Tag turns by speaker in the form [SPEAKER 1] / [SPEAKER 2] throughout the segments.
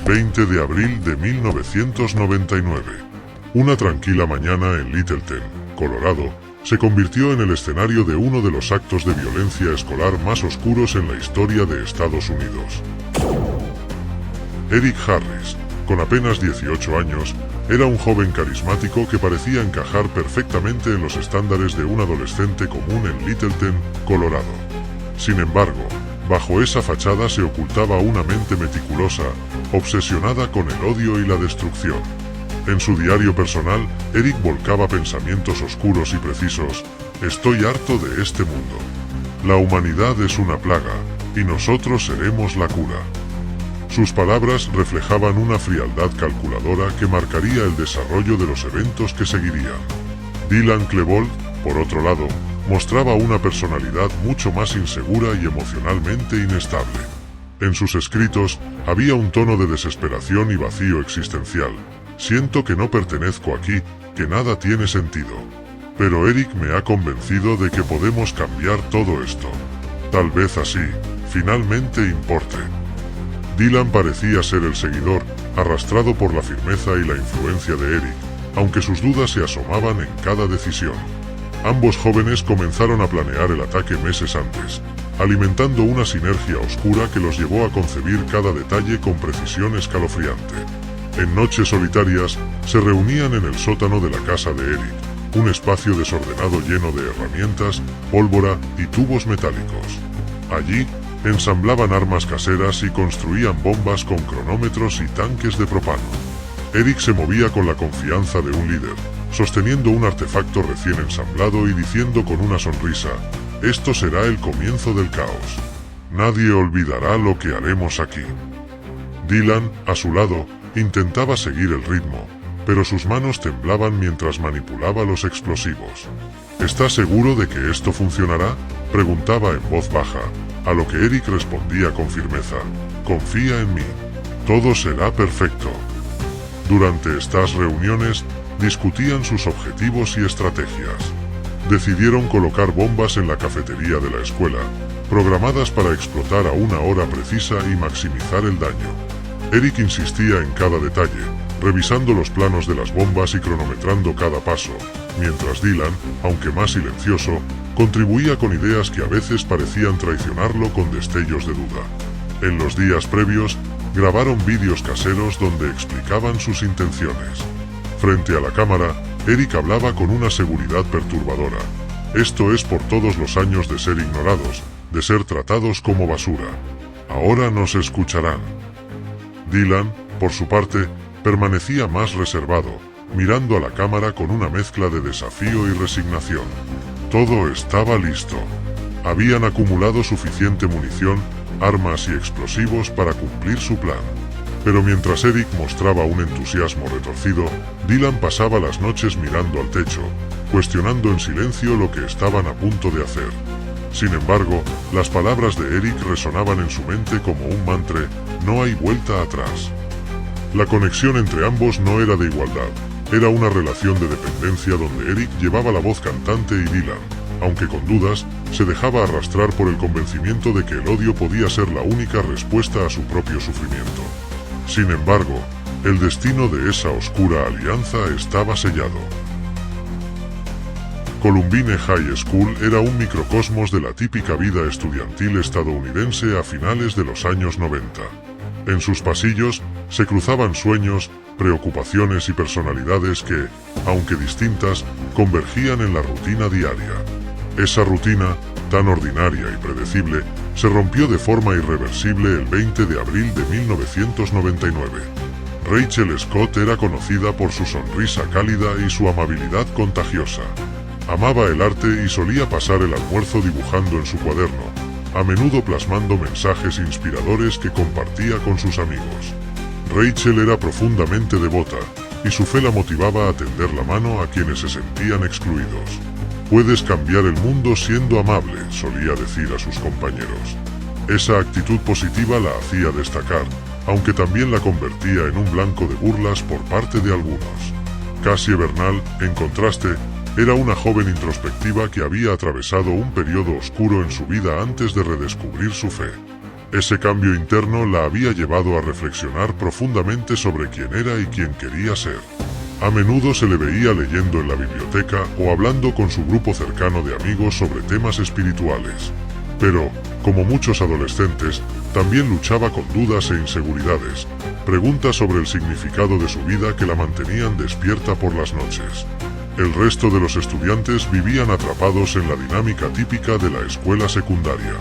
[SPEAKER 1] 20 de abril de 1999. Una tranquila mañana en Littleton, Colorado, se convirtió en el escenario de uno de los actos de violencia escolar más oscuros en la historia de Estados Unidos. Eric Harris, con apenas 18 años, era un joven carismático que parecía encajar perfectamente en los estándares de un adolescente común en Littleton, Colorado. Sin embargo, bajo esa fachada se ocultaba una mente meticulosa, obsesionada con el odio y la destrucción. En su diario personal, Eric volcaba pensamientos oscuros y precisos: «Estoy harto de este mundo. La humanidad es una plaga, y nosotros seremos la cura». Sus palabras reflejaban una frialdad calculadora que marcaría el desarrollo de los eventos que seguirían. Dylan Klebold, por otro lado, mostraba una personalidad mucho más insegura y emocionalmente inestable. En sus escritos había un tono de desesperación y vacío existencial. «Siento que no pertenezco aquí, que nada tiene sentido. Pero Eric me ha convencido de que podemos cambiar todo esto. Tal vez así, finalmente importe». Dylan parecía ser el seguidor, arrastrado por la firmeza y la influencia de Eric, aunque sus dudas se asomaban en cada decisión. Ambos jóvenes comenzaron a planear el ataque meses antes, alimentando una sinergia oscura que los llevó a concebir cada detalle con precisión escalofriante. En noches solitarias, se reunían en el sótano de la casa de Eric, un espacio desordenado lleno de herramientas, pólvora y tubos metálicos. Allí, ensamblaban armas caseras y construían bombas con cronómetros y tanques de propano. Eric se movía con la confianza de un líder, sosteniendo un artefacto recién ensamblado y diciendo con una sonrisa: «Esto será el comienzo del caos. Nadie olvidará lo que haremos aquí». Dylan, a su lado, intentaba seguir el ritmo, pero sus manos temblaban mientras manipulaba los explosivos. «¿Estás seguro de que esto funcionará?», preguntaba en voz baja, a lo que Eric respondía con firmeza: «Confía en mí. Todo será perfecto». Durante estas reuniones, discutían sus objetivos y estrategias. Decidieron colocar bombas en la cafetería de la escuela, programadas para explotar a una hora precisa y maximizar el daño. Eric insistía en cada detalle, revisando los planos de las bombas y cronometrando cada paso, mientras Dylan, aunque más silencioso, contribuía con ideas que a veces parecían traicionarlo con destellos de duda. En los días previos, grabaron vídeos caseros donde explicaban sus intenciones. Frente a la cámara, Eric hablaba con una seguridad perturbadora. «Esto es por todos los años de ser ignorados, de ser tratados como basura. Ahora nos escucharán». Dylan, por su parte, permanecía más reservado, mirando a la cámara con una mezcla de desafío y resignación. Todo estaba listo. Habían acumulado suficiente munición, armas y explosivos para cumplir su plan. Pero mientras Eric mostraba un entusiasmo retorcido, Dylan pasaba las noches mirando al techo, cuestionando en silencio lo que estaban a punto de hacer. Sin embargo, las palabras de Eric resonaban en su mente como un mantra: «No hay vuelta atrás». La conexión entre ambos no era de igualdad, era una relación de dependencia donde Eric llevaba la voz cantante y Dylan, aunque con dudas, se dejaba arrastrar por el convencimiento de que el odio podía ser la única respuesta a su propio sufrimiento. Sin embargo, el destino de esa oscura alianza estaba sellado. Columbine High School era un microcosmos de la típica vida estudiantil estadounidense a finales de los años 90. En sus pasillos se cruzaban sueños, preocupaciones y personalidades que, aunque distintas, convergían en la rutina diaria. Esa rutina, tan ordinaria y predecible, se rompió de forma irreversible el 20 de abril de 1999. Rachel Scott era conocida por su sonrisa cálida y su amabilidad contagiosa. Amaba el arte y solía pasar el almuerzo dibujando en su cuaderno, a menudo plasmando mensajes inspiradores que compartía con sus amigos. Rachel era profundamente devota, y su fe la motivaba a tender la mano a quienes se sentían excluidos. «Puedes cambiar el mundo siendo amable», solía decir a sus compañeros. Esa actitud positiva la hacía destacar, aunque también la convertía en un blanco de burlas por parte de algunos. Cassie Bernal, en contraste, era una joven introspectiva que había atravesado un periodo oscuro en su vida antes de redescubrir su fe. Ese cambio interno la había llevado a reflexionar profundamente sobre quién era y quién quería ser. A menudo se le veía leyendo en la biblioteca o hablando con su grupo cercano de amigos sobre temas espirituales. Pero, como muchos adolescentes, también luchaba con dudas e inseguridades, preguntas sobre el significado de su vida que la mantenían despierta por las noches. El resto de los estudiantes vivían atrapados en la dinámica típica de la escuela secundaria.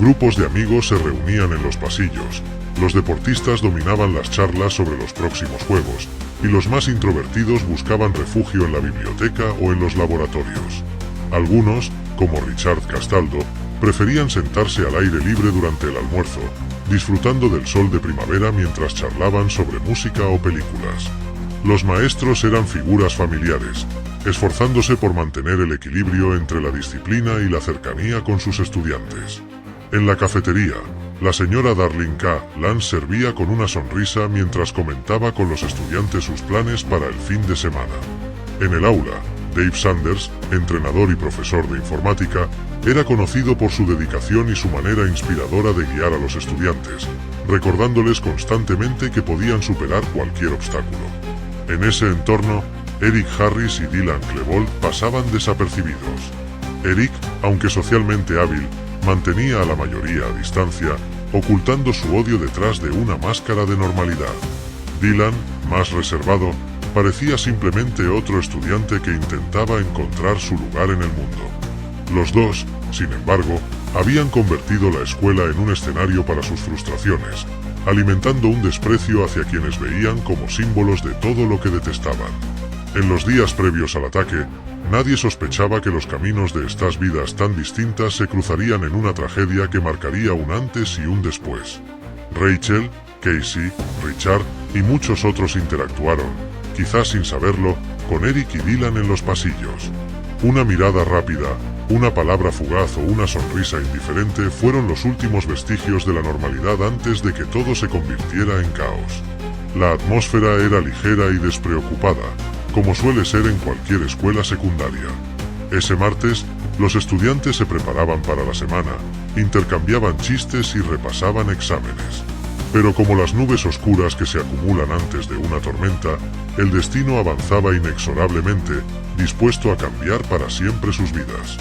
[SPEAKER 1] Grupos de amigos se reunían en los pasillos, los deportistas dominaban las charlas sobre los próximos juegos, y los más introvertidos buscaban refugio en la biblioteca o en los laboratorios. Algunos, como Richard Castaldo, preferían sentarse al aire libre durante el almuerzo, disfrutando del sol de primavera mientras charlaban sobre música o películas. Los maestros eran figuras familiares, esforzándose por mantener el equilibrio entre la disciplina y la cercanía con sus estudiantes. En la cafetería, la señora Darling K. Lance servía con una sonrisa mientras comentaba con los estudiantes sus planes para el fin de semana. En el aula, Dave Sanders, entrenador y profesor de informática, era conocido por su dedicación y su manera inspiradora de guiar a los estudiantes, recordándoles constantemente que podían superar cualquier obstáculo. En ese entorno, Eric Harris y Dylan Klebold pasaban desapercibidos. Eric, aunque socialmente hábil, mantenía a la mayoría a distancia, ocultando su odio detrás de una máscara de normalidad. Dylan, más reservado, parecía simplemente otro estudiante que intentaba encontrar su lugar en el mundo. Los dos, sin embargo, habían convertido la escuela en un escenario para sus frustraciones, alimentando un desprecio hacia quienes veían como símbolos de todo lo que detestaban. En los días previos al ataque, nadie sospechaba que los caminos de estas vidas tan distintas se cruzarían en una tragedia que marcaría un antes y un después. Rachel, Casey, Richard y muchos otros interactuaron, quizás sin saberlo, con Eric y Dylan en los pasillos. Una mirada rápida, una palabra fugaz o una sonrisa indiferente fueron los últimos vestigios de la normalidad antes de que todo se convirtiera en caos. La atmósfera era ligera y despreocupada, como suele ser en cualquier escuela secundaria. Ese martes, los estudiantes se preparaban para la semana, intercambiaban chistes y repasaban exámenes. Pero como las nubes oscuras que se acumulan antes de una tormenta, el destino avanzaba inexorablemente, dispuesto a cambiar para siempre sus vidas.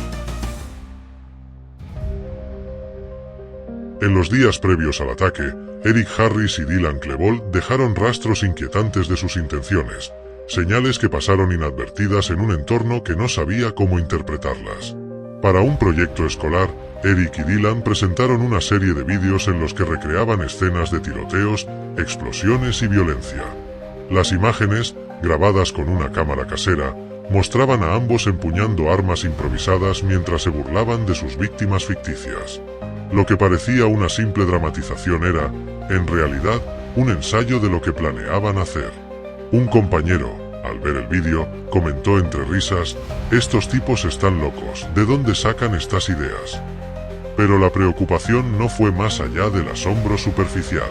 [SPEAKER 1] En los días previos al ataque, Eric Harris y Dylan Klebold dejaron rastros inquietantes de sus intenciones, señales que pasaron inadvertidas en un entorno que no sabía cómo interpretarlas. Para un proyecto escolar, Eric y Dylan presentaron una serie de vídeos en los que recreaban escenas de tiroteos, explosiones y violencia. Las imágenes, grabadas con una cámara casera, mostraban a ambos empuñando armas improvisadas mientras se burlaban de sus víctimas ficticias. Lo que parecía una simple dramatización era, en realidad, un ensayo de lo que planeaban hacer. Un compañero, al ver el vídeo, comentó entre risas: «Estos tipos están locos, ¿de dónde sacan estas ideas?». Pero la preocupación no fue más allá del asombro superficial.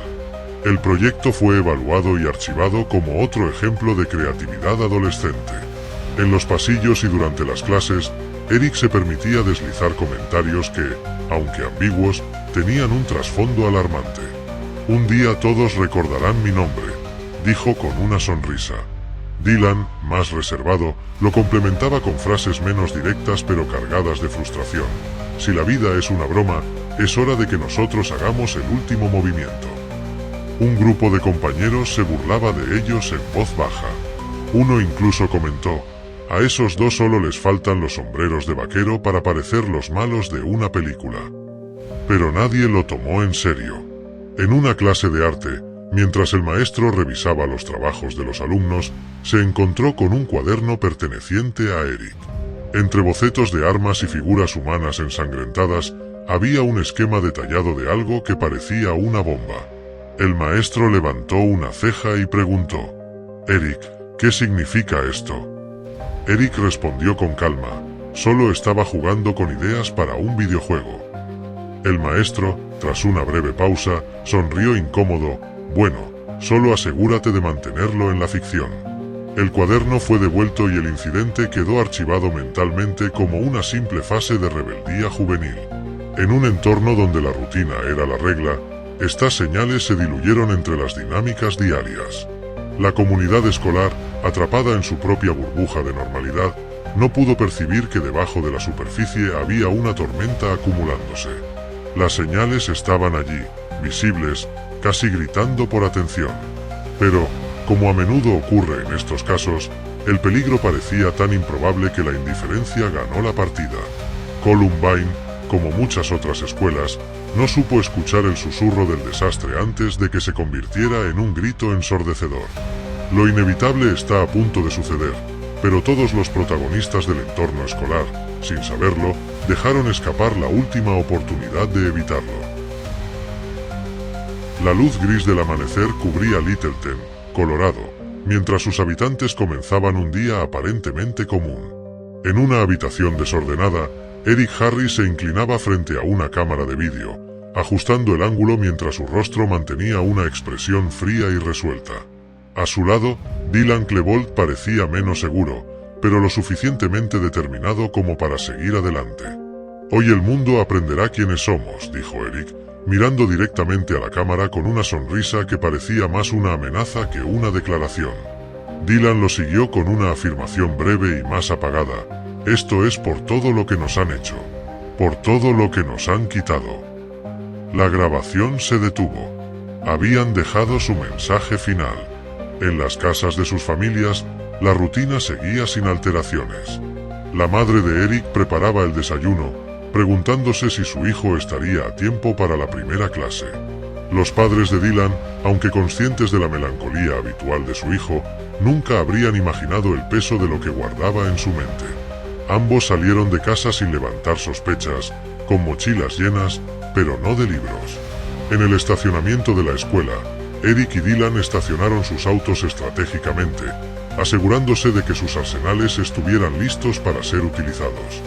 [SPEAKER 1] El proyecto fue evaluado y archivado como otro ejemplo de creatividad adolescente. En los pasillos y durante las clases, Eric se permitía deslizar comentarios que, aunque ambiguos, tenían un trasfondo alarmante. «Un día todos recordarán mi nombre», dijo con una sonrisa. Dylan, más reservado, lo complementaba con frases menos directas pero cargadas de frustración. «Si la vida es una broma, es hora de que nosotros hagamos el último movimiento». Un grupo de compañeros se burlaba de ellos en voz baja. Uno incluso comentó: «A esos dos solo les faltan los sombreros de vaquero para parecer los malos de una película». Pero nadie lo tomó en serio. En una clase de arte, mientras el maestro revisaba los trabajos de los alumnos, se encontró con un cuaderno perteneciente a Eric. Entre bocetos de armas y figuras humanas ensangrentadas, había un esquema detallado de algo que parecía una bomba. El maestro levantó una ceja y preguntó: «Eric, ¿qué significa esto?». Eric respondió con calma: «Solo estaba jugando con ideas para un videojuego». El maestro, tras una breve pausa, sonrió incómodo: «Bueno, solo asegúrate de mantenerlo en la ficción». El cuaderno fue devuelto y el incidente quedó archivado mentalmente como una simple fase de rebeldía juvenil. En un entorno donde la rutina era la regla, Estas señales se diluyeron entre las dinámicas diarias. La comunidad escolar, atrapada en su propia burbuja de normalidad, no pudo percibir que debajo de la superficie había una tormenta acumulándose. Las señales estaban allí, visibles, casi gritando por atención. Pero, como a menudo ocurre en estos casos, el peligro parecía tan improbable que la indiferencia ganó la partida. Columbine, como muchas otras escuelas, no supo escuchar el susurro del desastre antes de que se convirtiera en un grito ensordecedor. Lo inevitable está a punto de suceder, pero todos los protagonistas del entorno escolar, sin saberlo, dejaron escapar la última oportunidad de evitarlo. La luz gris del amanecer cubría Littleton, Colorado, mientras sus habitantes comenzaban un día aparentemente común. En una habitación desordenada, Eric Harris se inclinaba frente a una cámara de vídeo, ajustando el ángulo mientras su rostro mantenía una expresión fría y resuelta. A su lado, Dylan Klebold parecía menos seguro, pero lo suficientemente determinado como para seguir adelante. «Hoy el mundo aprenderá quiénes somos», dijo Eric, mirando directamente a la cámara con una sonrisa que parecía más una amenaza que una declaración. Dylan lo siguió con una afirmación breve y más apagada. «Esto es por todo lo que nos han hecho. Por todo lo que nos han quitado». La grabación se detuvo. Habían dejado su mensaje final. En las casas de sus familias, la rutina seguía sin alteraciones. La madre de Eric preparaba el desayuno, preguntándose si su hijo estaría a tiempo para la primera clase. Los padres de Dylan, aunque conscientes de la melancolía habitual de su hijo, nunca habrían imaginado el peso de lo que guardaba en su mente. Ambos salieron de casa sin levantar sospechas, con mochilas llenas, pero no de libros. En el estacionamiento de la escuela, Eric y Dylan estacionaron sus autos estratégicamente, asegurándose de que sus arsenales estuvieran listos para ser utilizados.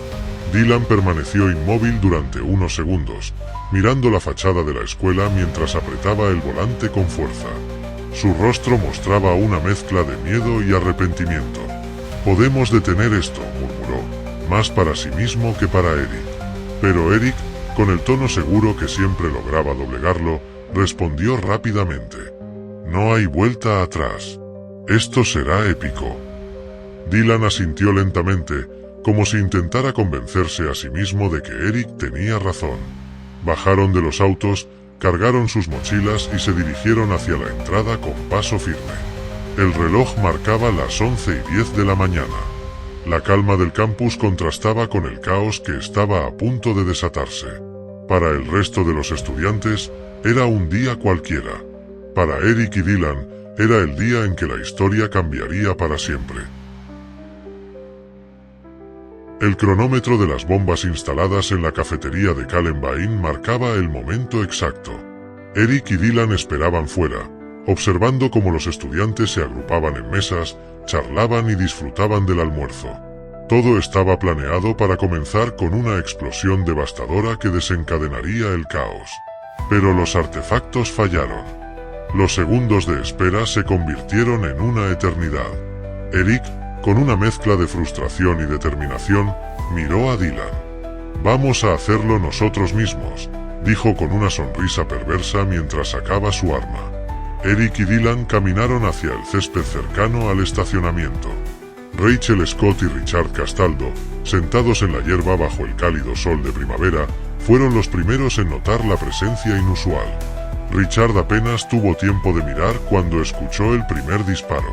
[SPEAKER 1] Dylan permaneció inmóvil durante unos segundos, mirando la fachada de la escuela mientras apretaba el volante con fuerza. Su rostro mostraba una mezcla de miedo y arrepentimiento. «Podemos detener esto», murmuró, más para sí mismo que para Eric. Pero Eric, con el tono seguro que siempre lograba doblegarlo, respondió rápidamente. «No hay vuelta atrás. Esto será épico». Dylan asintió lentamente, como si intentara convencerse a sí mismo de que Eric tenía razón. Bajaron de los autos, cargaron sus mochilas y se dirigieron hacia la entrada con paso firme. El reloj marcaba las 11:10 de la mañana. La calma del campus contrastaba con el caos que estaba a punto de desatarse. Para el resto de los estudiantes, era un día cualquiera. Para Eric y Dylan, era el día en que la historia cambiaría para siempre. El cronómetro de las bombas instaladas en la cafetería de Columbine marcaba el momento exacto. Eric y Dylan esperaban fuera, observando cómo los estudiantes se agrupaban en mesas, charlaban y disfrutaban del almuerzo. Todo estaba planeado para comenzar con una explosión devastadora que desencadenaría el caos. Pero los artefactos fallaron. Los segundos de espera se convirtieron en una eternidad. Eric, con una mezcla de frustración y determinación, miró a Dylan. «Vamos a hacerlo nosotros mismos», dijo con una sonrisa perversa mientras sacaba su arma. Eric y Dylan caminaron hacia el césped cercano al estacionamiento. Rachel Scott y Richard Castaldo, sentados en la hierba bajo el cálido sol de primavera, fueron los primeros en notar la presencia inusual. Richard apenas tuvo tiempo de mirar cuando escuchó el primer disparo.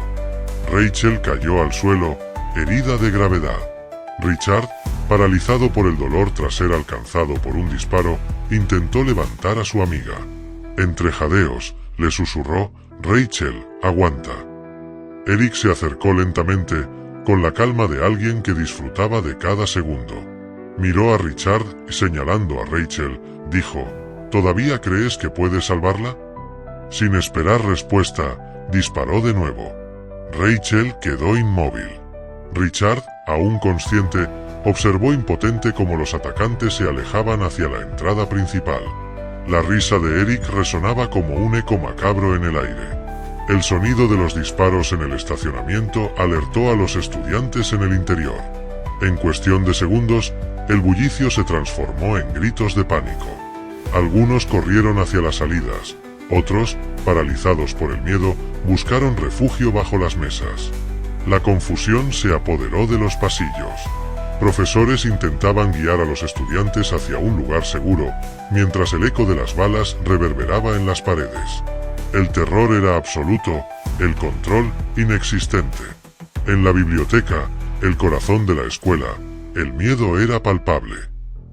[SPEAKER 1] Rachel cayó al suelo, herida de gravedad. Richard, paralizado por el dolor tras ser alcanzado por un disparo, intentó levantar a su amiga. Entre jadeos, le susurró: «Rachel, aguanta». Eric se acercó lentamente, con la calma de alguien que disfrutaba de cada segundo. Miró a Richard y, señalando a Rachel, dijo: «¿Todavía crees que puedes salvarla?». Sin esperar respuesta, disparó de nuevo. Rachel quedó inmóvil. Richard, aún consciente, observó impotente cómo los atacantes se alejaban hacia la entrada principal. La risa de Eric resonaba como un eco macabro en el aire. El sonido de los disparos en el estacionamiento alertó a los estudiantes en el interior. En cuestión de segundos, el bullicio se transformó en gritos de pánico. Algunos corrieron hacia las salidas, otros, paralizados por el miedo, buscaron refugio bajo las mesas. La confusión se apoderó de los pasillos. Profesores intentaban guiar a los estudiantes hacia un lugar seguro, mientras el eco de las balas reverberaba en las paredes. El terror era absoluto, el control inexistente. En la biblioteca, el corazón de la escuela, el miedo era palpable.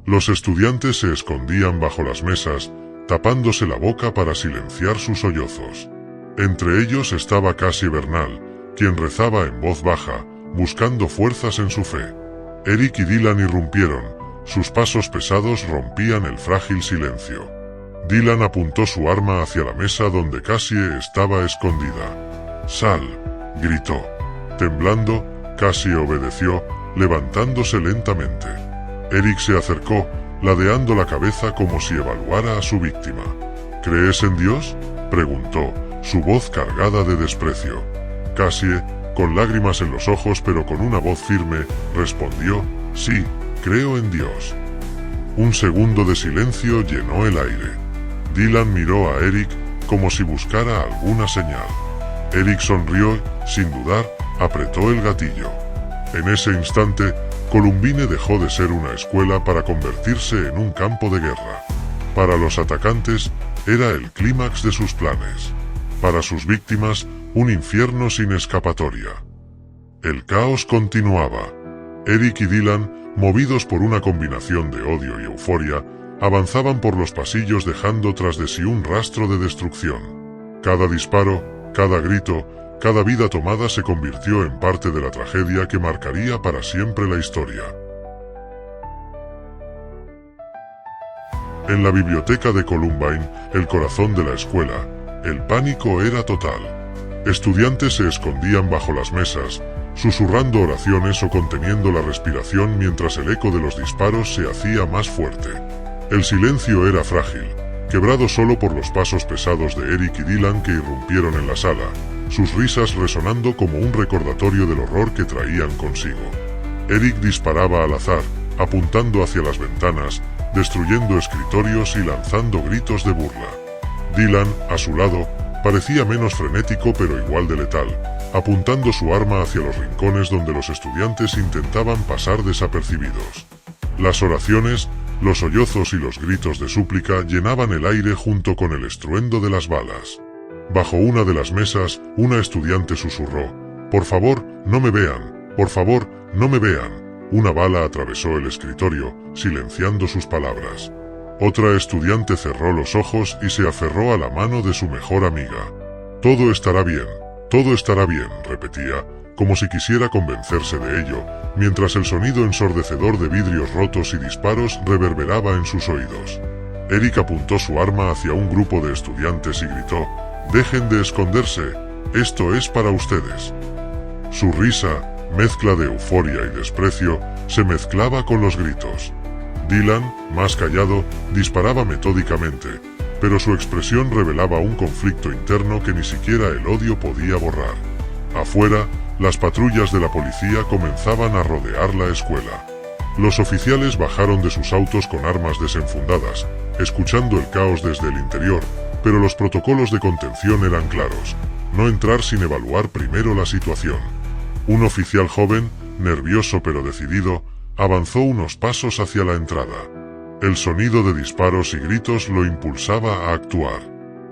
[SPEAKER 1] Los estudiantes se escondían bajo las mesas, tapándose la boca para silenciar sus sollozos. Entre ellos estaba Cassie Bernal, quien rezaba en voz baja, buscando fuerzas en su fe. Eric y Dylan irrumpieron, sus pasos pesados rompían el frágil silencio. Dylan apuntó su arma hacia la mesa donde Cassie estaba escondida. «Sal», gritó. Temblando, Cassie obedeció, levantándose lentamente. Eric se acercó, ladeando la cabeza como si evaluara a su víctima. «¿Crees en Dios?», preguntó, su voz cargada de desprecio. Cassie, con lágrimas en los ojos pero con una voz firme, respondió: «Sí, creo en Dios». Un segundo de silencio llenó el aire. Dylan miró a Eric como si buscara alguna señal. Eric sonrió, sin dudar, apretó el gatillo. En ese instante, Columbine dejó de ser una escuela para convertirse en un campo de guerra. Para los atacantes, era el clímax de sus planes. Para sus víctimas, un infierno sin escapatoria. El caos continuaba. Eric y Dylan, movidos por una combinación de odio y euforia, avanzaban por los pasillos dejando tras de sí un rastro de destrucción. Cada disparo, cada grito, cada vida tomada se convirtió en parte de la tragedia que marcaría para siempre la historia. En la biblioteca de Columbine, el corazón de la escuela, el pánico era total. Estudiantes se escondían bajo las mesas, susurrando oraciones o conteniendo la respiración mientras el eco de los disparos se hacía más fuerte. El silencio era frágil, quebrado solo por los pasos pesados de Eric y Dylan que irrumpieron en la sala, sus risas resonando como un recordatorio del horror que traían consigo. Eric disparaba al azar, apuntando hacia las ventanas, destruyendo escritorios y lanzando gritos de burla. Dylan, a su lado, parecía menos frenético pero igual de letal, apuntando su arma hacia los rincones donde los estudiantes intentaban pasar desapercibidos. Las oraciones, los sollozos y los gritos de súplica llenaban el aire junto con el estruendo de las balas. Bajo una de las mesas, una estudiante susurró: «Por favor, no me vean, por favor, no me vean». Una bala atravesó el escritorio, silenciando sus palabras. Otra estudiante cerró los ojos y se aferró a la mano de su mejor amiga. «Todo estará bien, repetía, como si quisiera convencerse de ello, mientras el sonido ensordecedor de vidrios rotos y disparos reverberaba en sus oídos. Eric apuntó su arma hacia un grupo de estudiantes y gritó: «Dejen de esconderse, esto es para ustedes». Su risa, mezcla de euforia y desprecio, se mezclaba con los gritos. Dylan, más callado, disparaba metódicamente, pero su expresión revelaba un conflicto interno que ni siquiera el odio podía borrar. Afuera, las patrullas de la policía comenzaban a rodear la escuela. Los oficiales bajaron de sus autos con armas desenfundadas, escuchando el caos desde el interior, pero los protocolos de contención eran claros: no entrar sin evaluar primero la situación. Un oficial joven, nervioso pero decidido, avanzó unos pasos hacia la entrada. El sonido de disparos y gritos lo impulsaba a actuar.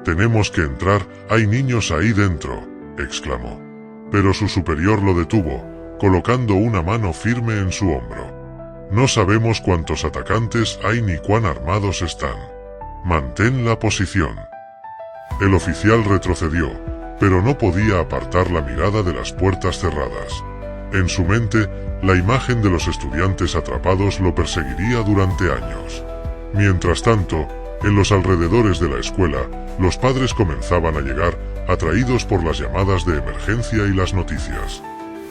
[SPEAKER 1] «Tenemos que entrar, hay niños ahí dentro», exclamó. Pero su superior lo detuvo, colocando una mano firme en su hombro. «No sabemos cuántos atacantes hay ni cuán armados están. Mantén la posición». El oficial retrocedió, pero no podía apartar la mirada de las puertas cerradas. En su mente, la imagen de los estudiantes atrapados lo perseguiría durante años. Mientras tanto, en los alrededores de la escuela, los padres comenzaban a llegar, atraídos por las llamadas de emergencia y las noticias.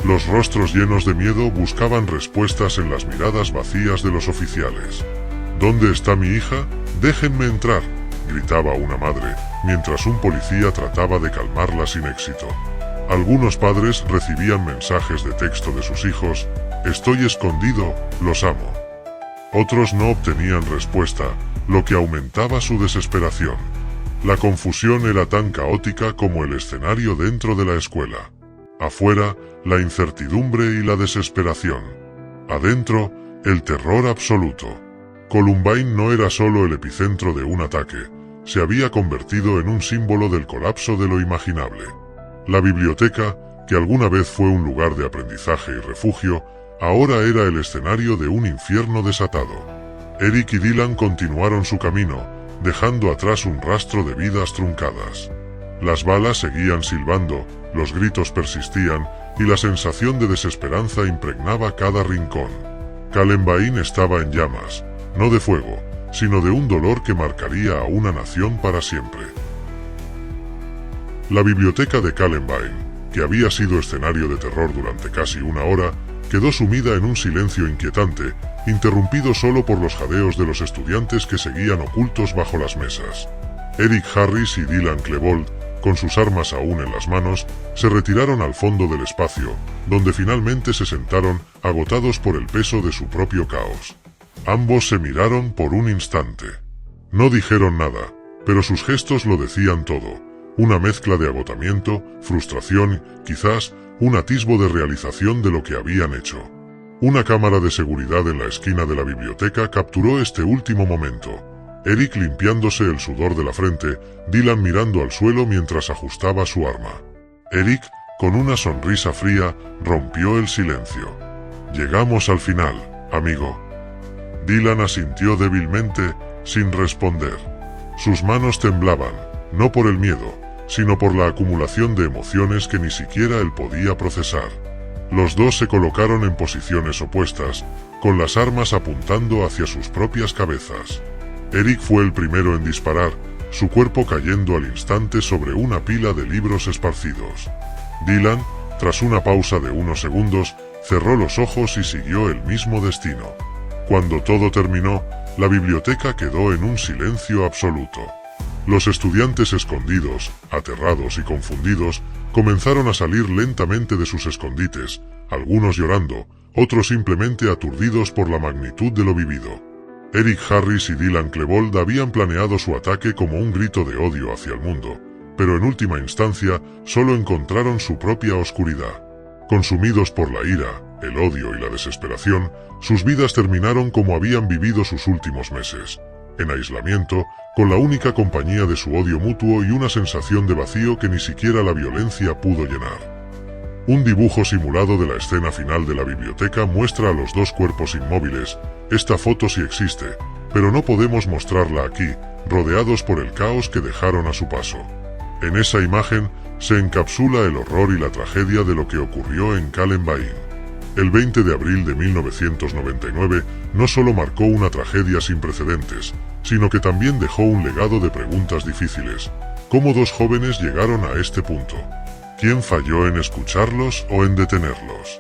[SPEAKER 1] Los rostros llenos de miedo buscaban respuestas en las miradas vacías de los oficiales. «¿Dónde está mi hija? Déjenme entrar», gritaba una madre, mientras un policía trataba de calmarla sin éxito. Algunos padres recibían mensajes de texto de sus hijos: «Estoy escondido, los amo». Otros no obtenían respuesta, lo que aumentaba su desesperación. La confusión era tan caótica como el escenario dentro de la escuela. Afuera, la incertidumbre y la desesperación. Adentro, el terror absoluto. Columbine no era solo el epicentro de un ataque, se había convertido en un símbolo del colapso de lo imaginable. La biblioteca, que alguna vez fue un lugar de aprendizaje y refugio, ahora era el escenario de un infierno desatado. Eric y Dylan continuaron su camino, dejando atrás un rastro de vidas truncadas. Las balas seguían silbando, los gritos persistían, y la sensación de desesperanza impregnaba cada rincón. Columbine estaba en llamas, no de fuego, sino de un dolor que marcaría a una nación para siempre. La biblioteca de Columbine, que había sido escenario de terror durante casi una hora, quedó sumida en un silencio inquietante, interrumpido solo por los jadeos de los estudiantes que seguían ocultos bajo las mesas. Eric Harris y Dylan Klebold, con sus armas aún en las manos, se retiraron al fondo del espacio, donde finalmente se sentaron, agotados por el peso de su propio caos. Ambos se miraron por un instante. No dijeron nada, pero sus gestos lo decían todo. Una mezcla de agotamiento, frustración, quizás un atisbo de realización de lo que habían hecho. Una cámara de seguridad en la esquina de la biblioteca capturó este último momento. Eric limpiándose el sudor de la frente, Dylan mirando al suelo mientras ajustaba su arma. Eric, con una sonrisa fría, rompió el silencio. «Llegamos al final, amigo». Dylan asintió débilmente, sin responder. Sus manos temblaban, no por el miedo, sino por la acumulación de emociones que ni siquiera él podía procesar. Los dos se colocaron en posiciones opuestas, con las armas apuntando hacia sus propias cabezas. Eric fue el primero en disparar, su cuerpo cayendo al instante sobre una pila de libros esparcidos. Dylan, tras una pausa de unos segundos, cerró los ojos y siguió el mismo destino. Cuando todo terminó, la biblioteca quedó en un silencio absoluto. Los estudiantes escondidos, aterrados y confundidos, comenzaron a salir lentamente de sus escondites, algunos llorando, otros simplemente aturdidos por la magnitud de lo vivido. Eric Harris y Dylan Klebold habían planeado su ataque como un grito de odio hacia el mundo, pero en última instancia solo encontraron su propia oscuridad. Consumidos por la ira, el odio y la desesperación, sus vidas terminaron como habían vivido sus últimos meses, en aislamiento, con la única compañía de su odio mutuo y una sensación de vacío que ni siquiera la violencia pudo llenar. Un dibujo simulado de la escena final de la biblioteca muestra a los dos cuerpos inmóviles. Esta foto sí existe, pero no podemos mostrarla aquí, rodeados por el caos que dejaron a su paso. En esa imagen se encapsula el horror y la tragedia de lo que ocurrió en Columbine. El 20 de abril de 1999 no solo marcó una tragedia sin precedentes, sino que también dejó un legado de preguntas difíciles. ¿Cómo dos jóvenes llegaron a este punto? ¿Quién falló en escucharlos o en detenerlos?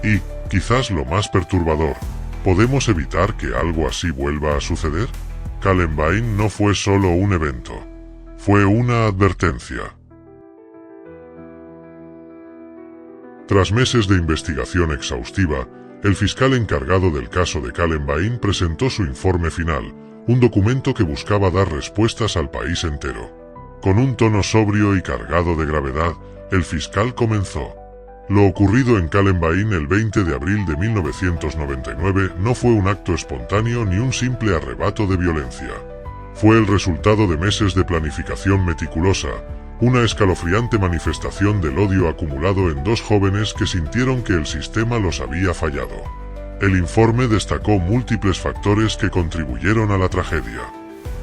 [SPEAKER 1] Y, quizás lo más perturbador, ¿podemos evitar que algo así vuelva a suceder? Columbine no fue solo un evento. Fue una advertencia. Tras meses de investigación exhaustiva, el fiscal encargado del caso de Columbine presentó su informe final, un documento que buscaba dar respuestas al país entero. Con un tono sobrio y cargado de gravedad, el fiscal comenzó. Lo ocurrido en Columbine el 20 de abril de 1999 no fue un acto espontáneo ni un simple arrebato de violencia. Fue el resultado de meses de planificación meticulosa, una escalofriante manifestación del odio acumulado en dos jóvenes que sintieron que el sistema los había fallado. El informe destacó múltiples factores que contribuyeron a la tragedia.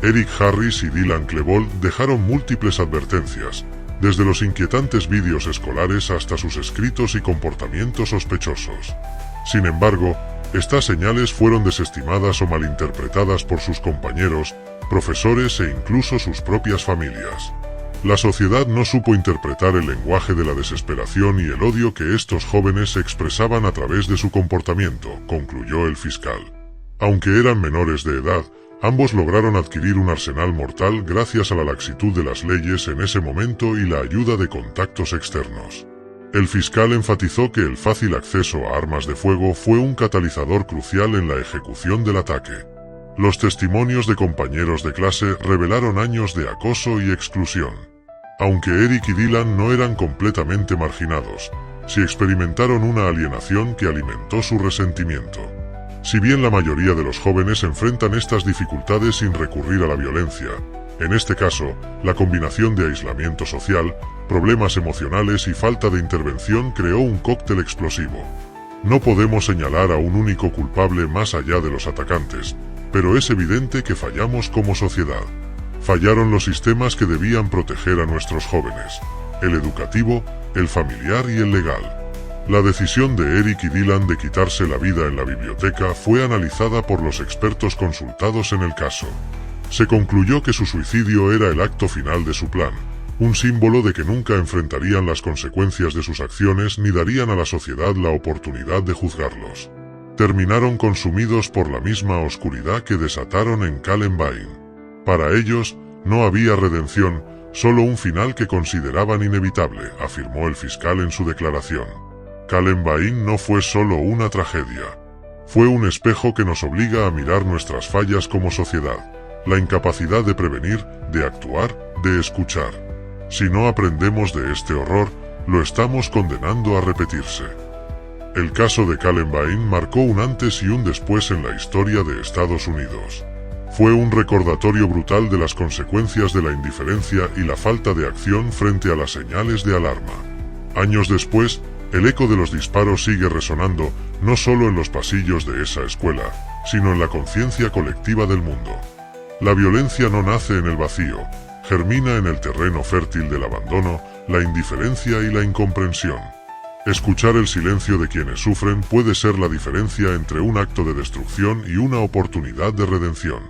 [SPEAKER 1] Eric Harris y Dylan Klebold dejaron múltiples advertencias, desde los inquietantes vídeos escolares hasta sus escritos y comportamientos sospechosos. Sin embargo, estas señales fueron desestimadas o malinterpretadas por sus compañeros, profesores e incluso sus propias familias. La sociedad no supo interpretar el lenguaje de la desesperación y el odio que estos jóvenes expresaban a través de su comportamiento, concluyó el fiscal. Aunque eran menores de edad, ambos lograron adquirir un arsenal mortal gracias a la laxitud de las leyes en ese momento y la ayuda de contactos externos. El fiscal enfatizó que el fácil acceso a armas de fuego fue un catalizador crucial en la ejecución del ataque. Los testimonios de compañeros de clase revelaron años de acoso y exclusión. Aunque Eric y Dylan no eran completamente marginados, sí experimentaron una alienación que alimentó su resentimiento. Si bien la mayoría de los jóvenes enfrentan estas dificultades sin recurrir a la violencia, en este caso, la combinación de aislamiento social, problemas emocionales y falta de intervención creó un cóctel explosivo. No podemos señalar a un único culpable más allá de los atacantes, pero es evidente que fallamos como sociedad. Fallaron los sistemas que debían proteger a nuestros jóvenes: el educativo, el familiar y el legal. La decisión de Eric y Dylan de quitarse la vida en la biblioteca fue analizada por los expertos consultados en el caso. Se concluyó que su suicidio era el acto final de su plan, un símbolo de que nunca enfrentarían las consecuencias de sus acciones ni darían a la sociedad la oportunidad de juzgarlos. Terminaron consumidos por la misma oscuridad que desataron en Columbine. Para ellos, no había redención, solo un final que consideraban inevitable, afirmó el fiscal en su declaración. Columbine no fue solo una tragedia. Fue un espejo que nos obliga a mirar nuestras fallas como sociedad, la incapacidad de prevenir, de actuar, de escuchar. Si no aprendemos de este horror, lo estamos condenando a repetirse. El caso de Columbine marcó un antes y un después en la historia de Estados Unidos. Fue un recordatorio brutal de las consecuencias de la indiferencia y la falta de acción frente a las señales de alarma. Años después, el eco de los disparos sigue resonando, no solo en los pasillos de esa escuela, sino en la conciencia colectiva del mundo. La violencia no nace en el vacío, germina en el terreno fértil del abandono, la indiferencia y la incomprensión. Escuchar el silencio de quienes sufren puede ser la diferencia entre un acto de destrucción y una oportunidad de redención.